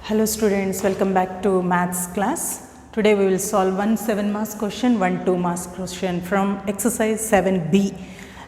Hello students, welcome back to maths class. Today we will solve one 7 marks question, one 2 marks question from exercise 7b.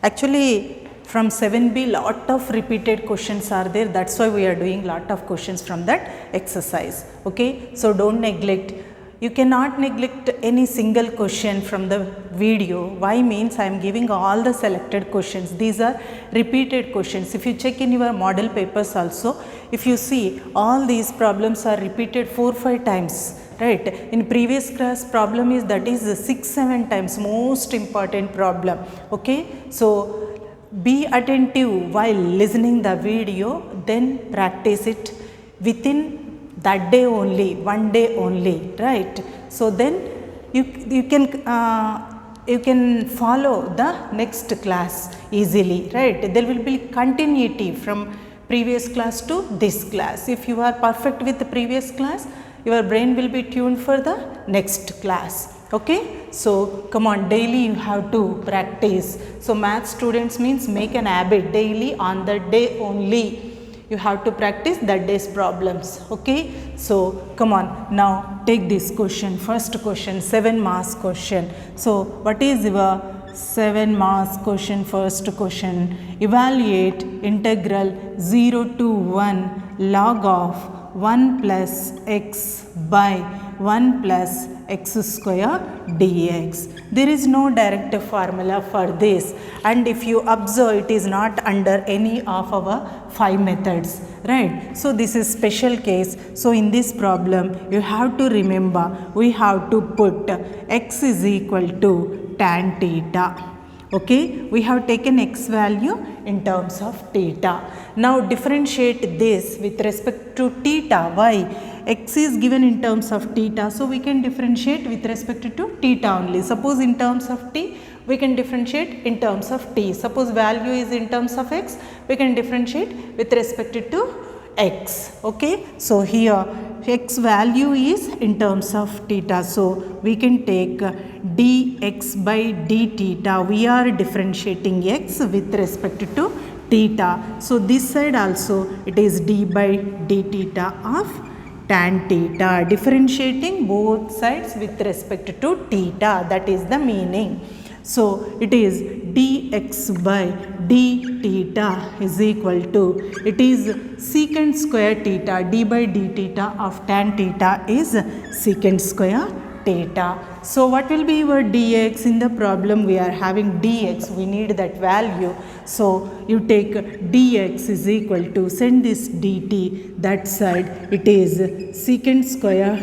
Actually from 7b lot of repeated questions are there, that's why we are doing lot of questions from that exercise. Okay, so don't neglect. You cannot neglect any single question from the video. Why means I am giving all the selected questions. These are repeated questions. If you check in your model papers also, if you see all these problems are repeated 4-5 times. Right. In previous class problem is that is 6-7 times most important problem. Okay. So be attentive while listening the video, then practice it within that day only, one day only, right? So then you can follow the next class easily, right? There will be continuity from previous class to this class. If you are perfect with the previous class, your brain will be tuned for the next class. Okay, so come on, daily you have to practice. So math students means make an habit daily on the day only. You have to practice that day's problems. Okay, so come on, now take this question. First question, 7 marks question. So what is your 7 marks question? First question, evaluate integral 0 to 1 log of 1 plus x by 1 plus x square dx. There is no direct formula for this, and if you observe, it is not under any of our 5 methods, right? So this is special case. So in this problem you have to remember, we have to put x is equal to tan theta. Okay, we have taken x value in terms of theta. Now differentiate this with respect to theta. Why? X is given in terms of theta, so we can differentiate with respect to theta only. Suppose in terms of t, we can differentiate in terms of t. Suppose value is in terms of x, we can differentiate with respect to x. Okay, so here x value is in terms of theta, so we can take dx by d theta. We are differentiating x with respect to theta, so this side also it is d by d theta of tan theta, differentiating both sides with respect to theta. That is the meaning. So it is dx by d theta is equal to, it is secant square theta, d by d theta of tan theta is secant square theta. So what will be your dx? In the problem we are having dx, we need that value. So you take dx is equal to, send this dt that side, it is secant square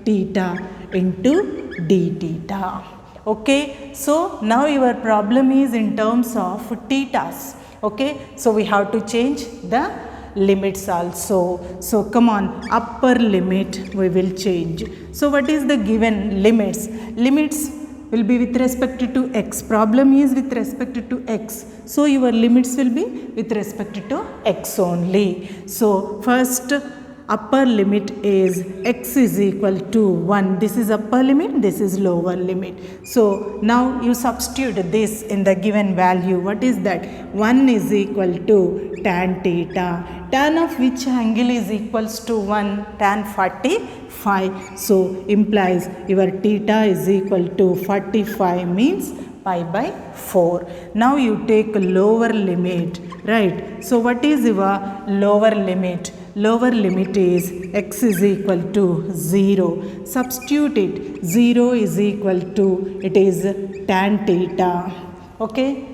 theta into d theta. Okay, so now your problem is in terms of thetas. Okay, so we have to change the limits also. So come on, upper limit we will change. So what is the given limits? Limits will be with respect to x. Problem is with respect to x. So your limits will be with respect to x only. So first upper limit is x is equal to 1. This is upper limit, this is lower limit. So now you substitute this in the given value. What is that? 1 is equal to tan theta. Tan of which angle is equals to 1? Tan 45. So implies your theta is equal to 45 means pi by 4. Now you take lower limit, right? So what is your lower limit? Lower limit is x is equal to 0. Substitute it. 0 is equal to, it is tan theta. Okay.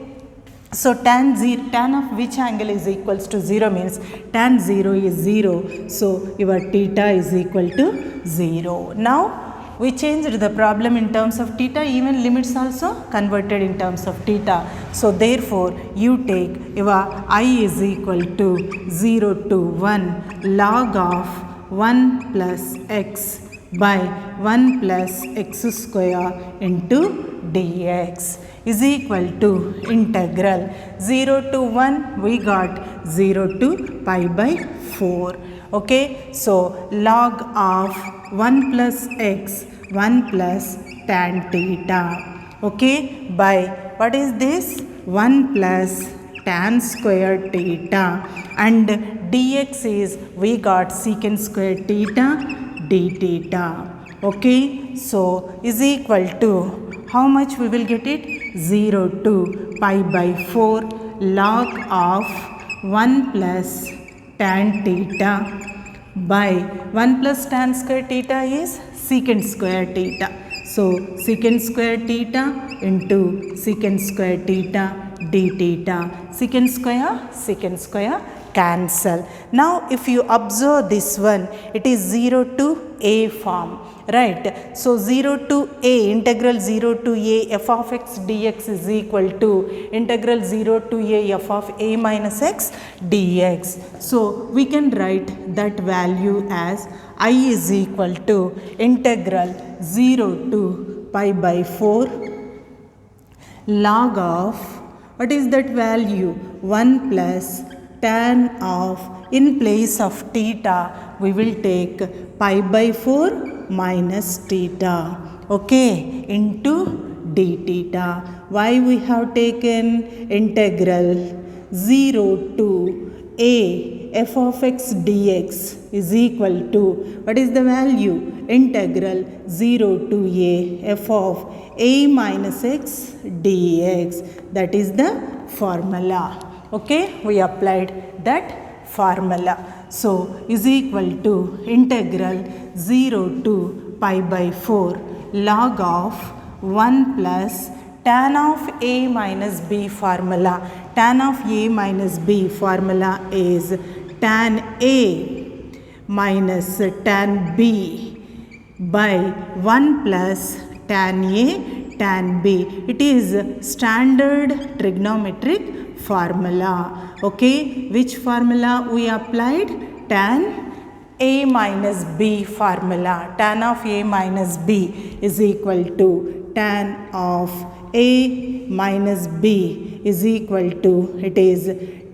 So tan of which angle is equals to 0 means tan 0 is 0. So your theta is equal to 0. Now we changed the problem in terms of theta, even limits also converted in terms of theta. So therefore you take your I is equal to 0 to 1 log of 1 plus x by 1 plus x square into dx is equal to integral 0 to 1, we got 0 to pi by 4. Okay, so log of 1 plus x, 1 plus tan theta, okay, by what is this? 1 plus tan square theta, and dx is we got secant square theta d theta. Okay, so is equal to how much we will get it? 0 to pi by 4 log of 1 plus tan theta by 1 plus tan square theta is secant square theta. So secant square theta into secant square theta d theta. Secant square cancel. Now if you observe this one, it is 0 to a form, right? So 0 to a, integral 0 to a f of x dx is equal to integral 0 to a f of a minus x dx. So we can write that value as I is equal to integral 0 to pi by 4 log of, what is that value? 1 plus tan of, in place of theta we will take pi by 4 minus theta, okay, into d theta. Why we have taken integral 0 to a f of x dx is equal to, what is the value? Integral 0 to a f of a minus x dx. That is the formula. Okay, we applied that formula. So is equal to integral 0 to pi by 4 log of 1 plus tan of a minus b formula. Tan of a minus b formula is tan a minus tan b by 1 plus tan a tan b. It is standard trigonometric formula. Okay, which formula we applied? Tan a minus b formula. Tan of a minus b is equal to tan of a minus b is equal to, it is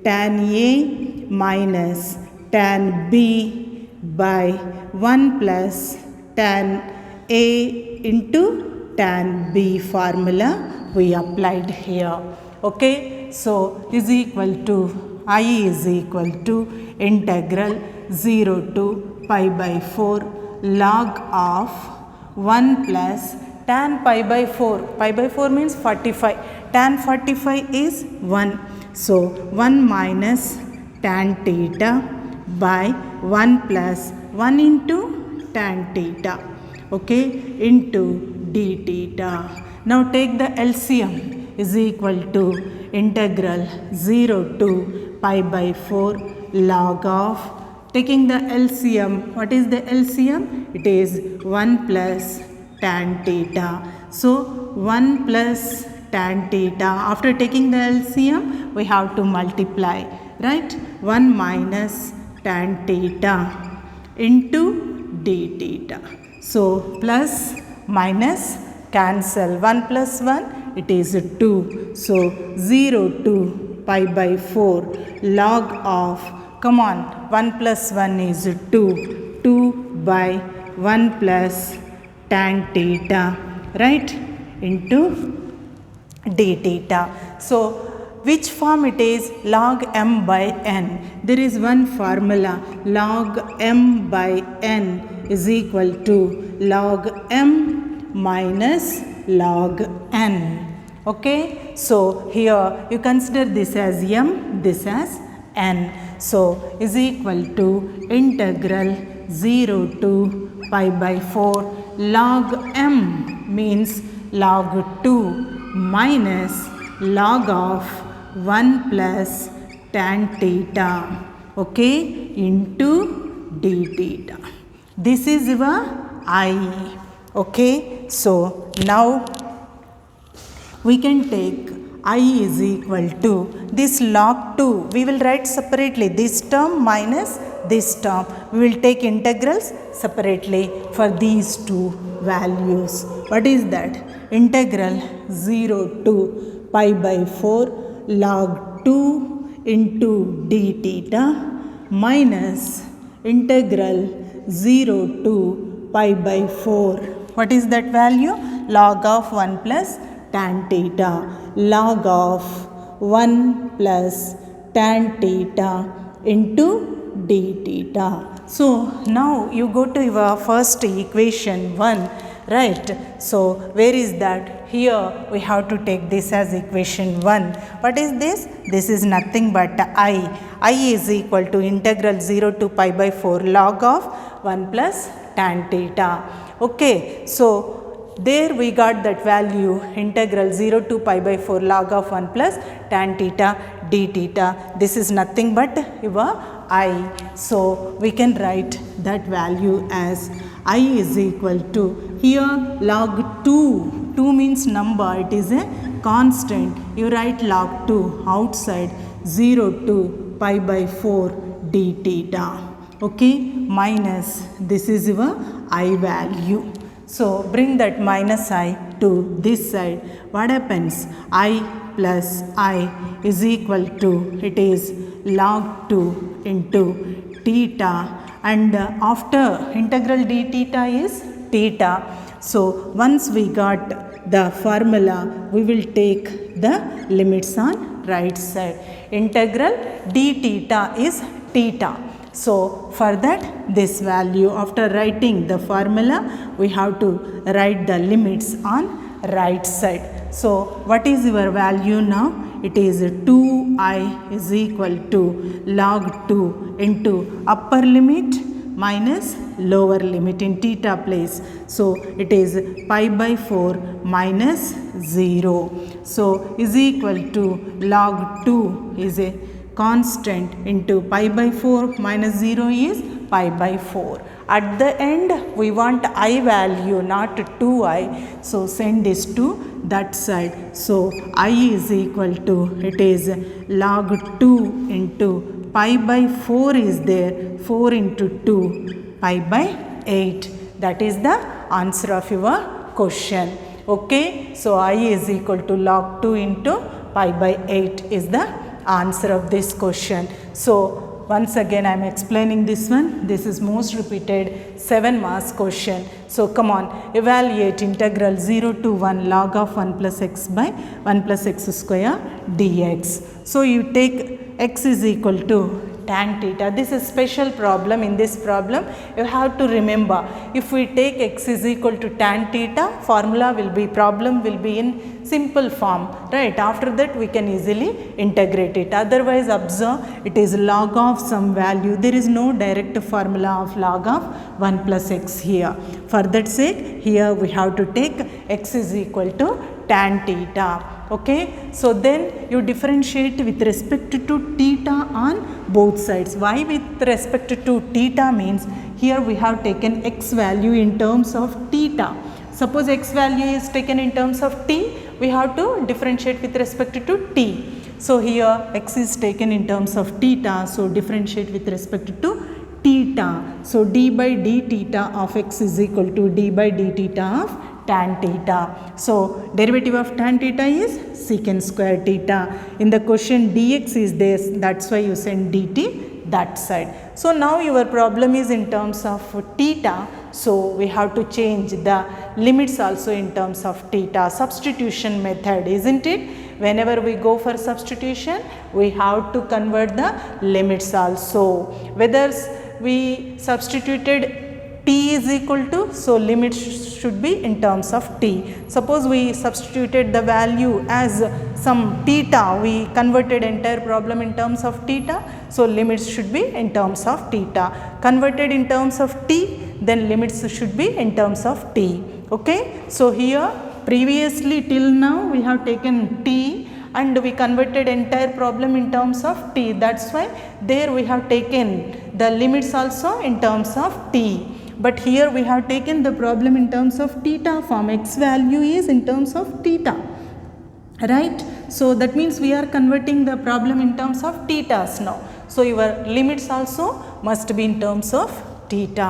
tan a minus tan b by 1 plus tan a into tan b formula we applied here. Okay, so is equal to, I is equal to integral 0 to pi by 4 log of 1 plus tan pi by 4 means 45, tan 45 is 1. So 1 minus tan theta by 1 plus 1 into tan theta, okay, into d theta. Now take the LCM is equal to integral 0 to pi by 4 log of, taking the LCM, what is the LCM? It is 1 plus tan theta. So 1 plus tan theta, after taking the LCM we have to multiply, right? 1 minus tan theta into d theta. So plus minus cancel, 1 plus 1 it is 2. So 0 to pi by 4 log of, come on, 1 plus 1 is 2, 2 by 1 plus tan theta, right, into d theta. So which form it is? Log m by n. There is one formula, log m by n is equal to log m minus log n. Okay, so here you consider this as m, this as n. So is equal to integral 0 to pi by 4 log m means log 2 minus log of 1 plus tan theta, okay, into d theta. This is your I. Okay, so now we can take I is equal to this log 2. We will write separately this term minus this term. We will take integrals separately for these two values. What is that? Integral 0 to pi by 4 log 2 into d theta minus integral 0 to pi by 4. What is that value? Log of 1 plus tan theta, log of 1 plus tan theta into d theta. So now you go to your first equation 1, right? So where is that? Here we have to take this as equation 1. What is this? This is nothing but I. I is equal to integral 0 to pi by 4 log of 1 plus tan theta. Okay, so there we got that value, integral 0 to pi by 4 log of 1 plus tan theta d theta. This is nothing but your I. So we can write that value as I is equal to, here log 2, 2 means number, it is a constant. You write log 2 outside, 0 to pi by 4 d theta. Okay, minus, this is your I value. So bring that minus I to this side. What happens? I plus I is equal to, it is log 2 into theta, and after integral d theta is theta. So once we got the formula, we will take the limits on right side. Integral d theta is theta. So for that, this value, after writing the formula, we have to write the limits on right side. So what is your value now? It is 2I is equal to log 2 into upper limit minus lower limit in theta place. So it is pi by 4 minus 0. So is equal to log 2 is a constant into pi by 4 minus 0 is pi by 4. At the end we want I value, not 2I. So send this to that side. So I is equal to, it is log 2 into pi by 4 is there, 4 into 2 pi by 8. That is the answer of your question. Okay, so I is equal to log 2 into pi by 8 is the answer of this question. So once again I am explaining this one. This is most repeated 7 marks question. So come on, evaluate integral 0 to 1 log of 1 plus x by 1 plus x square dx. So you take x is equal to tan theta. This is special problem. In this problem you have to remember, if we take x is equal to tan theta, formula will be, problem will be in simple form, right? After that we can easily integrate it. Otherwise observe, it is log of some value. There is no direct formula of log of 1 plus x here. For that sake, here we have to take x is equal to tan theta. Okay, so then you differentiate with respect to theta on both sides. Why with respect to theta means, here we have taken x value in terms of theta. Suppose x value is taken in terms of t, we have to differentiate with respect to t. So here x is taken in terms of theta, so differentiate with respect to theta. So d by d theta of x is equal to d by d theta of tan theta. So derivative of tan theta is secant square theta. In the question dx is there, that's why you send dt that side. So now your problem is in terms of theta. So we have to change the limits also in terms of theta. Substitution method, isn't it? Whenever we go for substitution, we have to convert the limits also. Whether we substituted t is equal to, so limit should be in terms of t. Suppose we substituted the value as some theta, we converted entire problem in terms of theta, so limits should be in terms of theta. Converted in terms of t, then limits should be in terms of t. Okay, so here previously till now we have taken t and we converted entire problem in terms of t. That's why there we have taken the limits also in terms of t. But here we have taken the problem in terms of theta form, x value is in terms of theta, right? So that means we are converting the problem in terms of thetas now. So your limits also must be in terms of theta.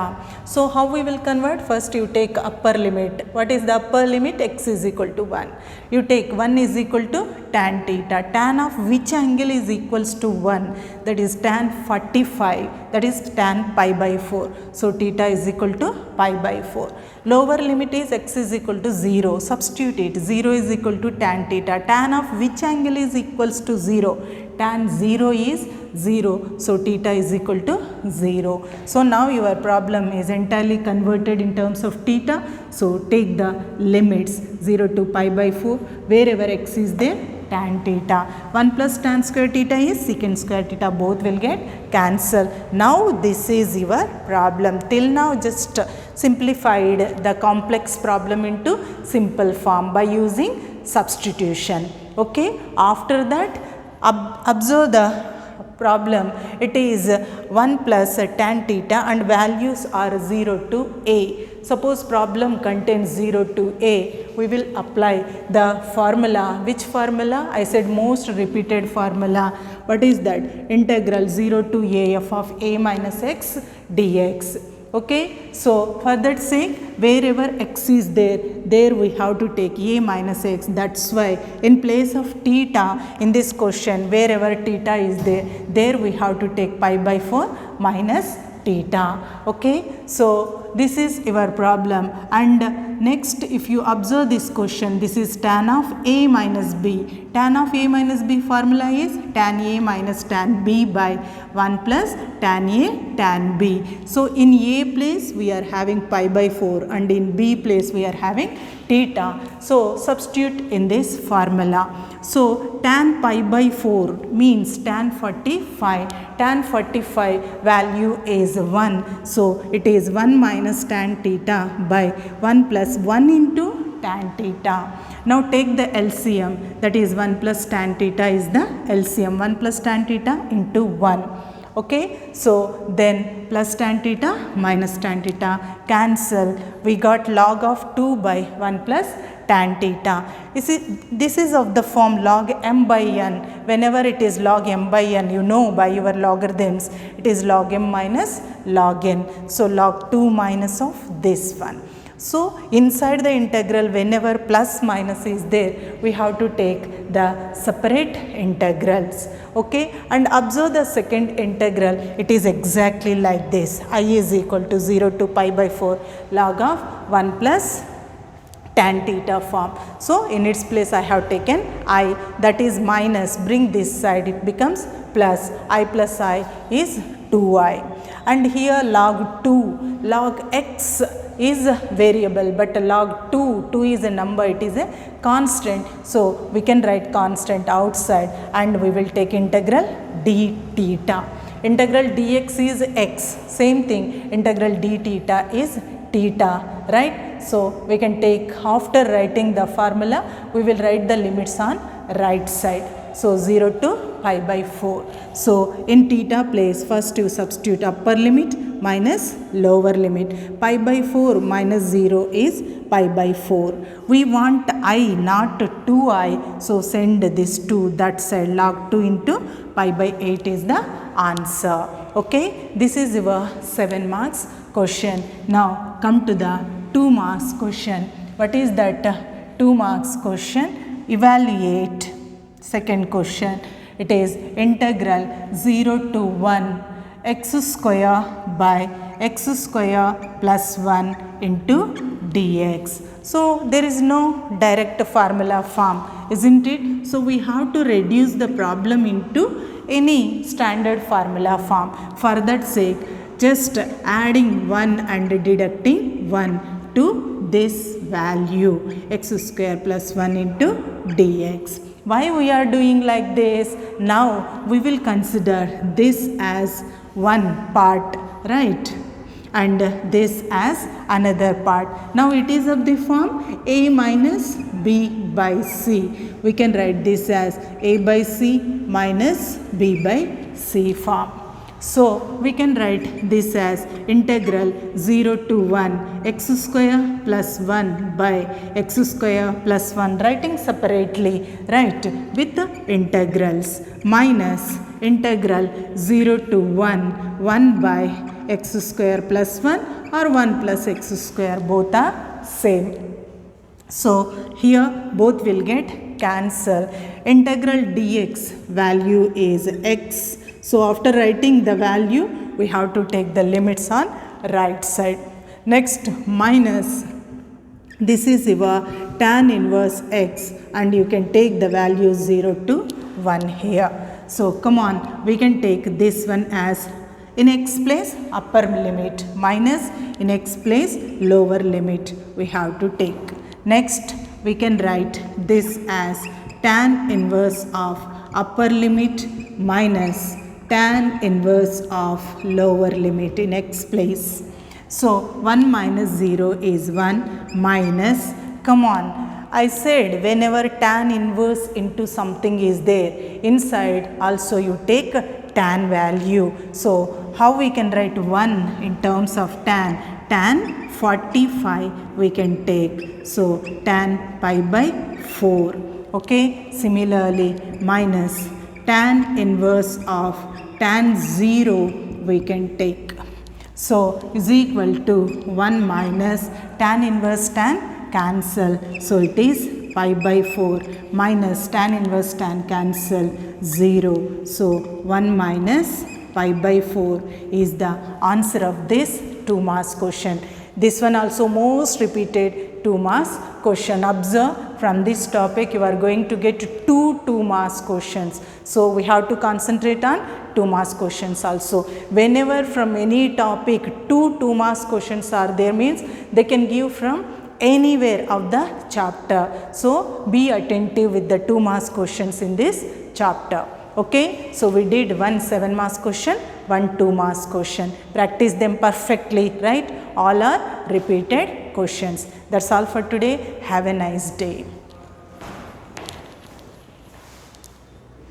So how we will convert? First you take upper limit. What is the upper limit? X is equal to 1. You take 1 is equal to tan theta. Tan of which angle is equals to 1? That is tan 45. That is tan pi by 4. So theta is equal to pi by 4. Lower limit is x is equal to 0. Substitute it. 0 is equal to tan theta. Tan of which angle is equals to 0? Tan 0 is 0. So theta is equal to 0. So now your problem is entirely converted in terms of theta. So take the limits 0 to pi by 4. Wherever x is there, tan theta. 1 plus tan square theta is secant square theta. Both will get cancelled. Now this is your problem. Till now just simplified the complex problem into simple form by using substitution. Okay. After that, observe the problem. It is 1 plus tan theta and values are 0 to a. Suppose problem contains 0 to a. We will apply the formula. Which formula? I said most repeated formula. What is that? Integral 0 to a f of a minus x dx. Okay. So for that sake, wherever x is there, there we have to take a minus x. That's why in place of theta in this question, wherever theta is there, there we have to take pi by 4 minus theta. Okay. So this is your problem. And next, if you observe this question, this is tan of a minus b. Tan of a minus b formula is tan a minus tan b by 1 plus tan a tan b. So in a place we are having pi by 4 and in b place we are having theta. So substitute in this formula. So tan pi by 4 means tan 45. Tan 45 value is 1. So it is 1 minus tan theta by 1 plus 1 into tan theta. Now take the LCM, that is 1 plus tan theta is the LCM. 1 plus tan theta into 1. Okay. So then plus tan theta minus tan theta cancel. We got log of 2 by 1 plus tan theta. You see, this is of the form log m by n. Whenever it is log m by n, you know by your logarithms, it is log m minus log n. So log 2 minus of this one. So inside the integral, whenever plus minus is there, we have to take the separate integrals. Okay. And observe the second integral. It is exactly like this. I is equal to 0 to pi by 4 log of 1 plus tan theta form. So in its place I have taken I, that is minus. Bring this side, it becomes plus. I plus I is 2i. And here log 2, log x is a variable, but log 2 is a number, it is a constant. So we can write constant outside and we will take integral d theta. Integral dx is x. Same thing, integral d theta is theta, right? So we can take, after writing the formula, we will write the limits on right side. So 0 to pi by 4. So in theta place, first you substitute upper limit minus lower limit. Pi by 4 minus 0 is pi by 4. We want I, not 2i. So send this to that side. Log 2 into pi by 8 is the answer. Okay. This is your 7 marks question. Now come to the 2 marks question. What is that 2 marks question? Evaluate. Second question. It is integral 0 to 1 x square by x square plus 1 into dx. So there is no direct formula form, isn't it? So we have to reduce the problem into any standard formula form. For that sake, just adding 1 and deducting 1 to this value, x square plus 1 into dx. Why we are doing like this? Now we will consider this as one part, right? And this as another part. Now it is of the form a minus b by c. We can write this as a by c minus b by c form. So we can write this as integral 0 to 1 x square plus 1 by x square plus 1, writing separately, right, with the integrals, minus integral 0 to 1 by x square plus 1 or 1 plus x square, both are same. So here both will get cancel. Integral dx value is x. So after writing the value, we have to take the limits on right side. Next, minus, this is your tan inverse x, and you can take the value 0 to 1 here. So come on, we can take this one as in x place upper limit, minus in x place lower limit we have to take. Next, we can write this as tan inverse of upper limit minus tan inverse of lower limit in x place. So 1 minus 0 is 1 minus, come on, I said whenever tan inverse into something is there, inside also you take tan value. So how we can write 1 in terms of tan? Tan 45 we can take. So tan pi by 4. Okay. Similarly, minus tan inverse of tan 0 we can take. So is equal to 1 minus tan inverse tan cancel. So it is pi by 4 minus tan inverse tan cancel 0. So 1 minus pi by 4 is the answer of this 2 marks question. This one also most repeated 2 marks question. Observe, from this topic you are going to get 2 marks questions. So we have to concentrate on 2 marks questions also. Whenever from any topic 2 marks questions are there, means they can give from anywhere of the chapter. So be attentive with the 2 marks questions in this chapter. Okay. So we did 1 7 marks question, 1 2 marks question. Practice them perfectly, right? All are repeated questions. That's all for today. Have a nice day.